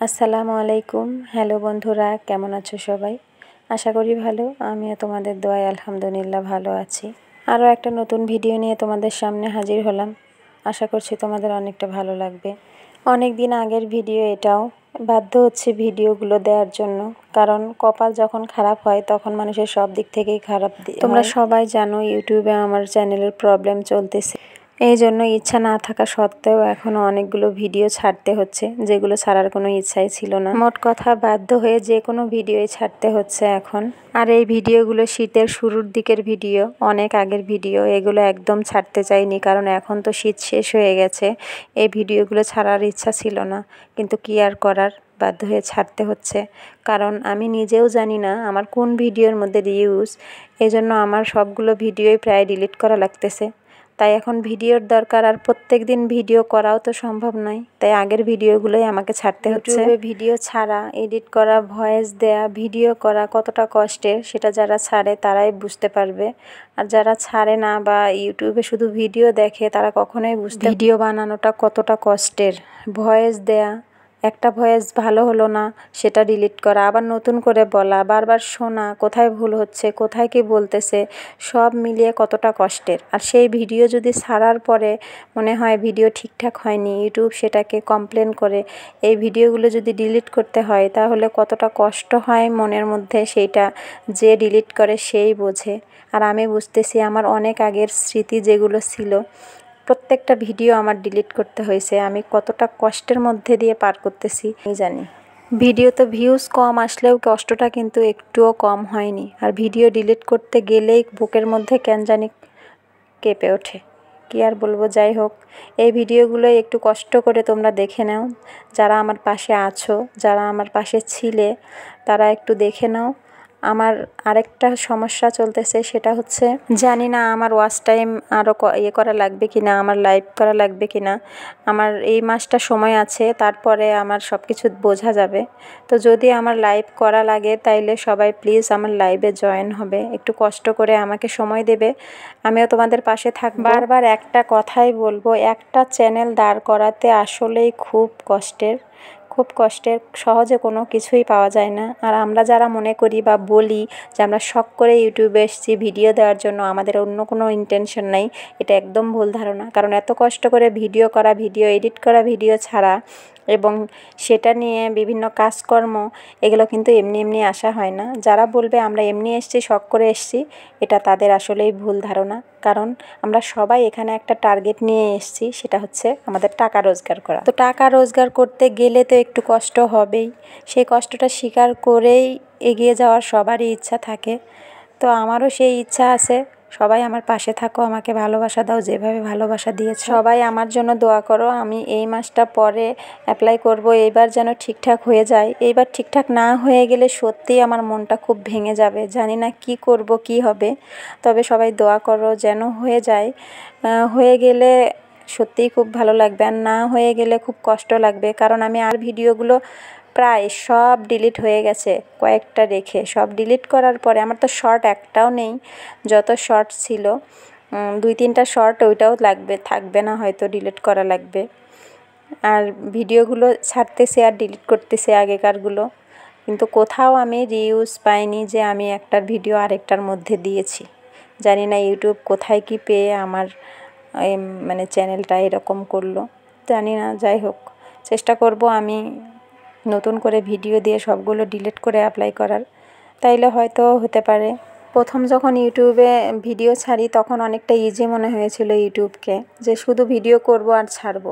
আসসালামু আলাইকুম। হ্যালো বন্ধুরা, কেমন আছো সবাই? আশা করি ভালো। আমিও তোমাদের দোয়ায় আলহামদুলিল্লাহ ভালো আছি। আরও একটা নতুন ভিডিও নিয়ে তোমাদের সামনে হাজির হলাম। আশা করছি তোমাদের অনেকটা ভালো লাগবে। অনেক দিন আগের ভিডিও এটাও, বাধ্য হচ্ছে ভিডিওগুলো দেওয়ার জন্য, কারণ কপাল যখন খারাপ হয় তখন মানুষের সব দিক থেকেই খারাপ। তোমরা সবাই জানো ইউটিউবে আমার চ্যানেলের প্রবলেম চলতেছে, এই জন্য ইচ্ছা না থাকা সত্ত্বেও এখনও অনেকগুলো ভিডিও ছাড়তে হচ্ছে, যেগুলো ছাড়ার কোনো ইচ্ছাই ছিল না। মোট কথা বাধ্য হয়ে যে কোনো ভিডিওই ছাড়তে হচ্ছে এখন। আর এই ভিডিওগুলো শীতের শুরুর দিকের ভিডিও, অনেক আগের ভিডিও। এগুলো একদম ছাড়তে চাইনি, কারণ এখন তো শীত শেষ হয়ে গেছে। এই ভিডিওগুলো ছাড়ার ইচ্ছা ছিল না, কিন্তু কি আর করার, বাধ্য হয়ে ছাড়তে হচ্ছে। কারণ আমি নিজেও জানি না আমার কোন ভিডিওর মধ্যে রিউজ, এজন্য আমার সবগুলো ভিডিওই প্রায় ডিলিট করা লাগতেছে। তাই এখন ভিডিওর দরকার, আর প্রত্যেক দিন ভিডিও করাও তো সম্ভব নয়, তাই আগের ভিডিওগুলোই আমাকে ছাড়তে হচ্ছে। ইউটিউবে ভিডিও ছাড়া, এডিট করা, ভয়েস দেয়া, ভিডিও করা কতটা কষ্টের সেটা যারা ছাড়ে তারাই বুঝতে পারবে। আর যারা ছাড়ে না বা ইউটিউবে শুধু ভিডিও দেখে তারা কখনোই ভিডিও বানানোটা কতটা কষ্টের। ভয়েস দেয়া, একটা ভয়েস ভালো হলো না সেটা ডিলিট করা, আবার নতুন করে বলা, বারবার শোনা, কোথায় ভুল হচ্ছে, কোথায় কি বলতেছে, সব মিলিয়ে কতটা কষ্টের। আর সেই ভিডিও যদি ছাড়ার পরে মনে হয় ভিডিও ঠিকঠাক হয়নি, ইউটিউব সেটাকে কমপ্লেন করে এই ভিডিওগুলো যদি ডিলিট করতে হয়, তাহলে কতটা কষ্ট হয় মনের মধ্যে, সেইটা যে ডিলিট করে সেই বোঝে। আর আমি বুঝতেছি আমার অনেক আগের স্মৃতি যেগুলো ছিল, প্রত্যেকটা ভিডিও আমার ডিলিট করতে হয়েছে। আমি কতটা কষ্টের মধ্যে দিয়ে পার করতেছি আমি জানি। ভিডিও তো ভিউজ কম আসলেও কষ্টটা কিন্তু একটুও কম হয়নি। আর ভিডিও ডিলিট করতে গেলেই বুকের মধ্যে কেন জানি কেঁপে ওঠে। কি আর বলবো, যাই হোক, এই ভিডিওগুলো একটু কষ্ট করে তোমরা দেখে নাও। যারা আমার পাশে আছো, যারা আমার পাশে ছিলে, তারা একটু দেখে নাও। আমার আরেকটা সমস্যা চলতেছে, সেটা হচ্ছে জানি না আমার ওয়াচ টাইম আরও করা লাগবে কি না, আমার লাইভ করা লাগবে কি না। আমার এই মাসটা সময় আছে, তারপরে আমার সব কিছু বোঝা যাবে। তো যদি আমার লাইভ করা লাগে তাইলে সবাই প্লিজ আমার লাইভে জয়েন হবে, একটু কষ্ট করে আমাকে সময় দেবে, আমিও তোমাদের পাশে থাকব। বারবার একটা কথাই বলবো, একটা চ্যানেল দাঁড় করাতে আসলেই খুব কষ্টের, খুব কষ্টের। সহজে কোনো কিছুই পাওয়া যায় না। আর আমরা যারা মনে করি বা বলি যে আমরা শখ করে ইউটিউবে এসেছি ভিডিও দেওয়ার জন্য, আমাদের অন্য কোনো ইন্টেনশন নাই, এটা একদম ভুল ধারণা। কারণ এত কষ্ট করে ভিডিও করা, ভিডিও এডিট করা, ভিডিও ছাড়া এবং সেটা নিয়ে বিভিন্ন কাজকর্ম, এগুলো কিন্তু এমনি এমনি আসা হয় না। যারা বলবে আমরা এমনি এসেছি, শখ করে এসেছি, এটা তাদের আসলেই ভুল ধারণা। কারণ আমরা সবাই এখানে একটা টার্গেট নিয়ে এসেছি, সেটা হচ্ছে আমাদের টাকা রোজগার করা। তো টাকা রোজগার করতে গেলে তো একটু কষ্ট হবেই, সেই কষ্টটা স্বীকার করেই এগিয়ে যাওয়ার সবারই ইচ্ছা থাকে। তো আমারও সেই ইচ্ছা আছে। সবাই আমার পাশে থাকো, আমাকে ভালোবাসা দাও যেভাবে ভালোবাসা দিয়েছো। সবাই আমার জন্য দোয়া করো। আমি এই মাসটা পরে অ্যাপ্লাই করব, এইবার যেন ঠিকঠাক হয়ে যায়। এইবার ঠিকঠাক না হয়ে গেলে সত্যিই আমার মনটা খুব ভেঙে যাবে, জানি না কি করব, কি হবে। তবে সবাই দোয়া করো যেন হয়ে যায়। হয়ে গেলে সত্যিই খুব ভালো লাগবে, আর না হয়ে গেলে খুব কষ্ট লাগবে। কারণ আমি আর ভিডিওগুলো প্রায় সব ডিলিট হয়ে গেছে, কয়েকটা রেখে। সব ডিলিট করার পরে আমার তো শর্ট একটাও নেই, যত শর্ট ছিল 2-3টা শর্ট, ওইটাও থাকবে না হয়তো, ডিলিট করা লাগবে। আর ভিডিওগুলো ছাড়তেছে আর ডিলিট করতেছে আগেকারগুলো, কিন্তু কোথাও আমি রিউজ পাইনি যে আমি একটার ভিডিও আরেকটার মধ্যে দিয়েছি। জানি না ইউটিউব কোথায় কি পেয়ে আমার মানে চ্যানেলটা এরকম করলো, জানি না। যাই হোক, চেষ্টা করব আমি নতুন করে ভিডিও দিয়ে সবগুলো ডিলিট করে অ্যাপ্লাই করার, তাইলে হয়তো হতে পারে। প্রথম যখন ইউটিউবে ভিডিও ছাড়ি তখন অনেকটা ইজি মনে হয়েছিল ইউটিউবকে, যে শুধু ভিডিও করব আর ছাড়ব।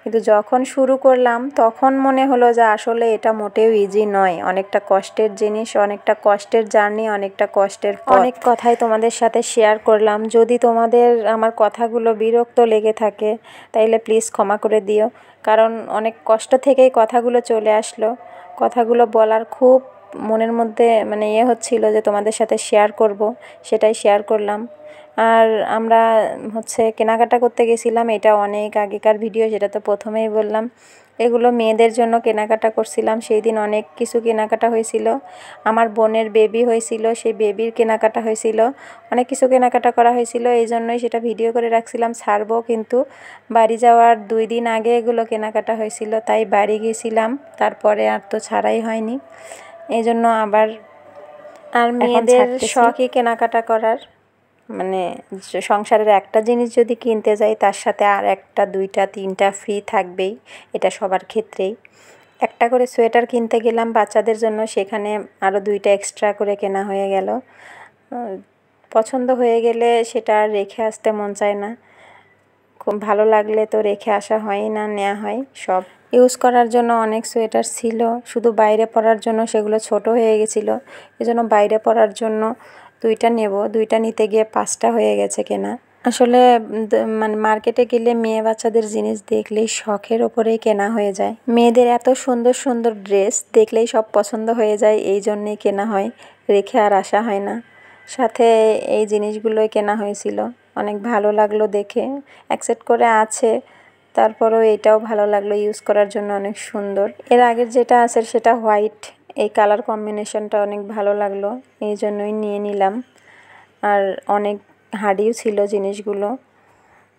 কিন্তু যখন শুরু করলাম তখন মনে হলো যে আসলে এটা মোটেও ইজি নয়, অনেকটা কষ্টের জিনিস, অনেকটা কষ্টের জার্নি, অনেকটা কষ্টের পথ। অনেক কথাই তোমাদের সাথে শেয়ার করলাম। যদি তোমাদের আমার কথাগুলো বিরক্ত লেগে থাকে তাইলে প্লিজ ক্ষমা করে দিও, কারণ অনেক কষ্ট থেকেই কথাগুলো চলে আসলো। কথাগুলো বলার খুব মনের মধ্যে মানে হচ্ছিল যে তোমাদের সাথে শেয়ার করব, সেটাই শেয়ার করলাম। আর আমরা কেনাকাটা করতে গেছিলাম, এটা অনেক আগেকার ভিডিও, সেটা তো প্রথমেই বললাম। এগুলো মেয়েদের জন্য কেনাকাটা করছিলাম। সেই দিন অনেক কিছু কেনাকাটা হয়েছিল। আমার বোনের বেবি হয়েছিল, সেই বেবির কেনাকাটা হয়েছিল, অনেক কিছু কেনাকাটা করা হয়েছিল। এই জন্যই সেটা ভিডিও করে রাখছিলাম, ছাড়বো, কিন্তু বাড়ি যাওয়ার 2 দিন আগে এগুলো কেনাকাটা হয়েছিল, তাই বাড়ি গিয়েছিলাম, তারপরে আর তো ছাড়াই হয়নি। এই জন্য আবার আর মেয়েদের শখই কেনাকাটা করার, মানে সংসারের একটা জিনিস যদি কিনতে যাই তার সাথে আর একটা 2টা 3টা ফ্রি থাকবেই, এটা সবার ক্ষেত্রেই। একটা করে সোয়েটার কিনতে গেলাম বাচ্চাদের জন্য, সেখানে আরও 2টা এক্সট্রা করে কেনা হয়ে গেল। পছন্দ হয়ে গেলে সেটা আর রেখে আসতে মন চায় না, খুব ভালো লাগলে তো রেখে আসা হয় না, নেওয়া হয় সব। ইউজ করার জন্য অনেক সোয়েটার ছিল, শুধু বাইরে পরার জন্য সেগুলো ছোট হয়ে গেছিলো, এজন্য বাইরে পরার জন্য 2টা নেব, 2টা নিতে গিয়ে 5টা হয়ে গেছে কেনা। আসলে মানে মার্কেটে গেলে মেয়ে বাচ্চাদের জিনিস দেখলেই শখের ওপরেই কেনা হয়ে যায়। মেয়েদের এত সুন্দর সুন্দর ড্রেস দেখলেই সব পছন্দ হয়ে যায়, এই জন্যেই কেনা হয়, রেখে আর আসা হয় না। সাথে এই জিনিসগুলোই কেনা হয়েছিল, অনেক ভালো লাগলো দেখে, অ্যাকসেপ্ট করে আছে, তারপরেও এটাও ভালো লাগলো, ইউজ করার জন্য অনেক সুন্দর। এর আগের যেটা আছে সেটা হোয়াইট, এই কালার কম্বিনেশনটা অনেক ভালো লাগলো, এই জন্যই নিয়ে নিলাম। আর অনেক হার্ডিও ছিল জিনিসগুলো,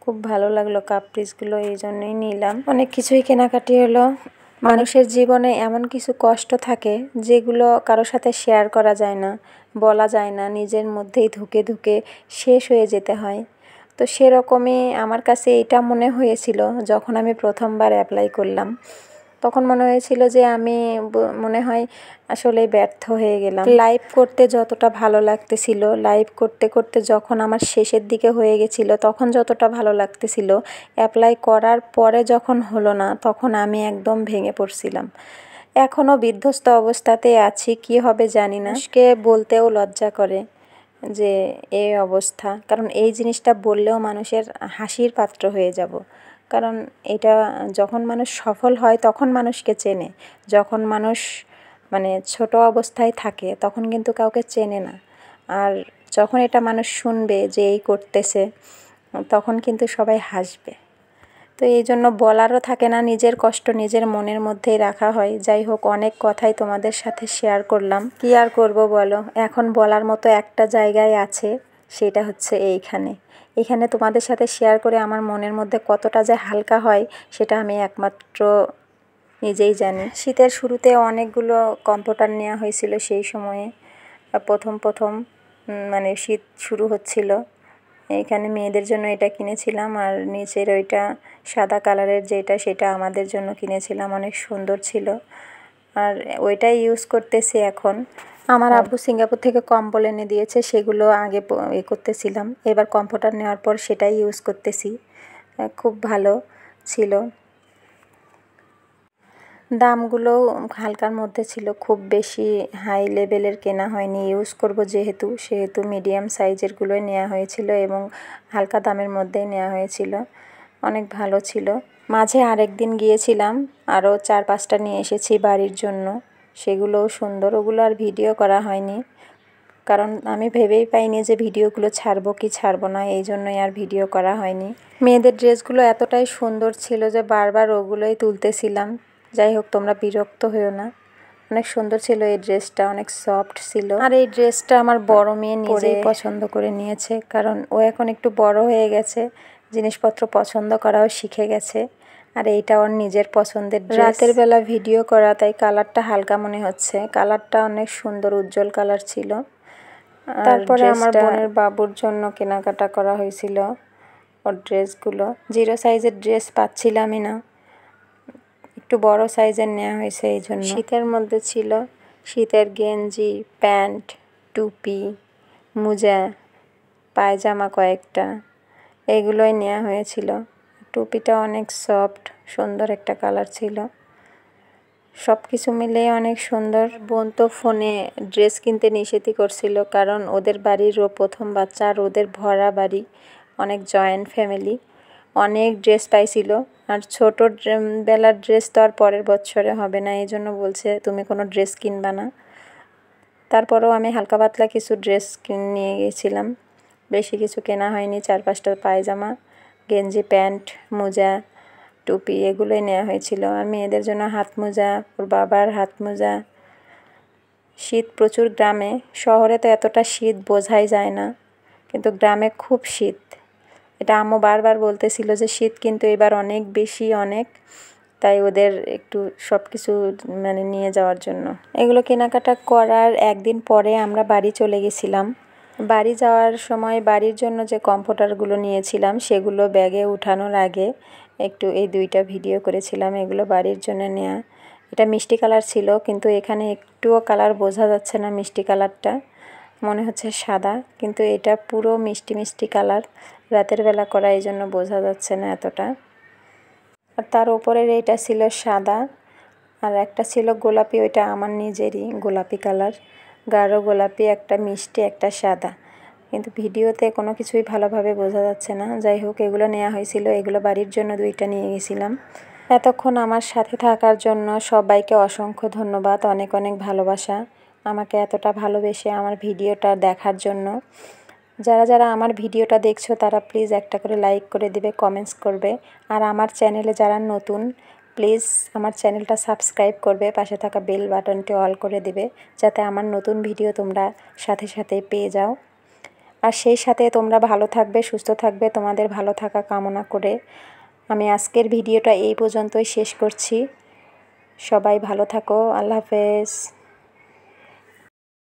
খুব ভালো লাগলো কাপ পিসগুলো, এই জন্যই নিলাম। অনেক কিছুই কেনাকাটি হলো। মানুষের জীবনে এমন কিছু কষ্ট থাকে যেগুলো কারোর সাথে শেয়ার করা যায় না, বলা যায় না, নিজের মধ্যেই ধুকে ধুকে শেষ হয়ে যেতে হয়। তো সেরকমই আমার কাছে এটা মনে হয়েছিল যখন আমি প্রথমবার অ্যাপ্লাই করলাম, তখন মনে হয়েছিল যে আমি মনে হয় আসলে ব্যর্থ হয়ে গেলাম। লাইভ করতে যতটা ভালো লাগতেছিল, লাইভ করতে করতে যখন আমার শেষের দিকে হয়ে গেছিলো তখন যতটা ভালো লাগতেছিল, অ্যাপ্লাই করার পরে যখন হলো না তখন আমি একদম ভেঙে পড়ছিলাম। এখনও বিধ্বস্ত অবস্থাতে আছি, কি হবে জানি না। আজকে বলতেও লজ্জা করে যে এই অবস্থা, কারণ এই জিনিসটা বললেও মানুষের হাসির পাত্র হয়ে যাব। কারণ এটা যখন মানুষ সফল হয় তখন মানুষকে চেনে, যখন মানুষ মানে ছোট অবস্থায় থাকে তখন কিন্তু কাউকে চেনে না। আর যখন এটা মানুষ শুনবে যে এই করতেছে, তখন কিন্তু সবাই হাসবে। তো এই জন্য বলারও থাকে না, নিজের কষ্ট নিজের মনের মধ্যেই রাখা হয়। যাই হোক, অনেক কথাই তোমাদের সাথে শেয়ার করলাম, কি আর করব বলো। এখন বলার মতো একটা জায়গায় আছে, সেটা হচ্ছে এখানে তোমাদের সাথে শেয়ার করে আমার মনের মধ্যে কতটা যে হালকা হয় সেটা আমি একমাত্র নিজেই জানি। শীতের শুরুতে অনেকগুলো কম্পিউটার নেওয়া হয়েছিল সেই সময়ে, প্রথম মানে শীত শুরু হচ্ছিল। এইখানে মেয়েদের জন্য এটা কিনেছিলাম, আর নিচের ওইটা সাদা কালারের যেটা, সেটা আমাদের জন্য কিনেছিলাম, অনেক সুন্দর ছিল, আর ওইটাই ইউজ করতেছি এখন। আমার আব্বু সিঙ্গাপুর থেকে কম্বল এনে দিয়েছে, সেগুলো আগে করতেছিলাম, এবার কম্পিউটার নেওয়ার পর সেটাই ইউজ করতেছি, খুব ভালো ছিল। দামগুলো হালকার মধ্যে ছিল, খুব বেশি হাই লেভেলের কেনা হয়নি, ইউজ করব সেহেতু মিডিয়াম সাইজেরগুলোই নেওয়া হয়েছিল এবং হালকা দামের মধ্যেই নেওয়া হয়েছিল, অনেক ভালো ছিল। মাঝে আরেক দিন গিয়েছিলাম, আরও 4-5টা নিয়ে এসেছি বাড়ির জন্য, সেগুলোও সুন্দর, ওগুলো আর ভিডিও করা হয়নি, কারণ আমি ভেবেই পাইনি যে ভিডিওগুলো ছাড়বো কি ছাড়বো না, এই জন্যই আর ভিডিও করা হয়নি। মেয়েদের ড্রেসগুলো এতটাই সুন্দর ছিল যে বারবার ওগুলোই তুলতেছিলাম। যাই হোক, তোমরা বিরক্ত হয়েও না, অনেক সুন্দর ছিল এই ড্রেসটা, অনেক সফট ছিল। আর এই ড্রেসটা আমার বড় মেয়ে নিজেই পছন্দ করে নিয়েছে, কারণ ও এখন একটু বড় হয়ে গেছে, জিনিসপত্র পছন্দ করাও শিখে গেছে, আর এইটা ওর নিজের পছন্দের ড্রেস। রাতের বেলা ভিডিও করা, তাই কালারটা হালকা মনে হচ্ছে, কালারটা অনেক সুন্দর উজ্জ্বল কালার ছিল। তারপরে আমার বোনের বাবুর জন্য কেনাকাটা করা হয়েছিল, ওর ড্রেসগুলো 0 সাইজের ড্রেস পাচ্ছিলামই না, একটু বড় সাইজের নেওয়া হয়েছে এই জন্য। শীতের মধ্যে ছিল শীতের গেঞ্জি, প্যান্ট, টুপি, মোজা, পায়জামা কয়েকটা, এগুলোই নেওয়া হয়েছিল। টুপিটা অনেক সফট, সুন্দর একটা কালার ছিল, সব কিছু মিলিয়ে অনেক সুন্দর। বোন তো ফোনে ড্রেস কিনতে নিষেধই করছিল, কারণ ওদের বাড়িরও প্রথম বাচ্চা, আর ওদের ভরা বাড়ি, অনেক জয়েন্ট ফ্যামিলি, অনেক ড্রেস পাইছিল, আর ছোটো বেলার ড্রেস তো আর পরের বছরে হবে না, এই জন্য বলছে তুমি কোনো ড্রেস কিনবা না। তারপরেও আমি হালকা পাতলা কিছু ড্রেস নিয়ে গিয়েছিলাম, বেশি কিছু কেনা হয়নি, 4-5টা পায়জামা, গেঞ্জি, প্যান্ট, মোজা, টুপি এগুলোই নেওয়া হয়েছিল। আর মেয়েদের জন্য হাত মোজা, ওর বাবার হাত মোজা। শীত প্রচুর গ্রামে, শহরে তো এতটা শীত বোঝাই যায় না, কিন্তু গ্রামে খুব শীত। এটা আম্মু বারবার বলতেছিল যে শীত কিন্তু এবার অনেক বেশি, অনেক, তাই ওদের একটু সব কিছু মানে নিয়ে যাওয়ার জন্য। এগুলো কেনাকাটা করার একদিন পরে আমরা বাড়ি চলে গেছিলাম। বাড়ি যাওয়ার সময় বাড়ির জন্য যে কমফোর্টারগুলো নিয়েছিলাম সেগুলো ব্যাগে উঠানোর আগে একটু এই দুইটা ভিডিও করেছিলাম। এগুলো বাড়ির জন্য নেয়া। এটা মিষ্টি কালার ছিল, কিন্তু এখানে একটুও কালার বোঝা যাচ্ছে না। মিষ্টি কালারটা মনে হচ্ছে সাদা, কিন্তু এটা পুরো মিষ্টি মিষ্টি কালার। রাতের বেলা করা, এই জন্য বোঝা যাচ্ছে না এতটা। আর তার উপরের এইটা ছিল সাদা, আর একটা ছিল গোলাপি, ওইটা আমার নিজেরই গোলাপি কালার, গাঢ় গোলাপি, একটা মিষ্টি, একটা সাদা। কিন্তু ভিডিওতে কোনো কিছুই ভালোভাবে বোঝা যাচ্ছে না। যাই হোক, এগুলো নেওয়া হয়েছিল, এগুলো বাড়ির জন্য দুইটা নিয়ে গেছিলাম। এতক্ষণ আমার সাথে থাকার জন্য সবাইকে অসংখ্য ধন্যবাদ, অনেক অনেক ভালোবাসা আমাকে এতটা ভালোবেসে আমার ভিডিওটা দেখার জন্য। যারা যারা আমার ভিডিওটা দেখছো তারা প্লিজ একটা করে লাইক করে দিবে, কমেন্টস করবে। আর আমার চ্যানেলে যারা নতুন, প্লিজ আমার চ্যানেলটা সাবস্ক্রাইব করবে, পাশে থাকা বেল বাটনটি অল করে দিবে, যাতে আমার নতুন ভিডিও তোমরা সাথে সাথে পেয়ে যাও। আর সেই সাথে তোমরা ভালো থাকবে, সুস্থ থাকবে, তোমাদের ভালো থাকা কামনা করে আমি আজকের ভিডিওটা এই পর্যন্তই শেষ করছি। সবাই ভালো থাকো, আল্লাহ হাফেজ।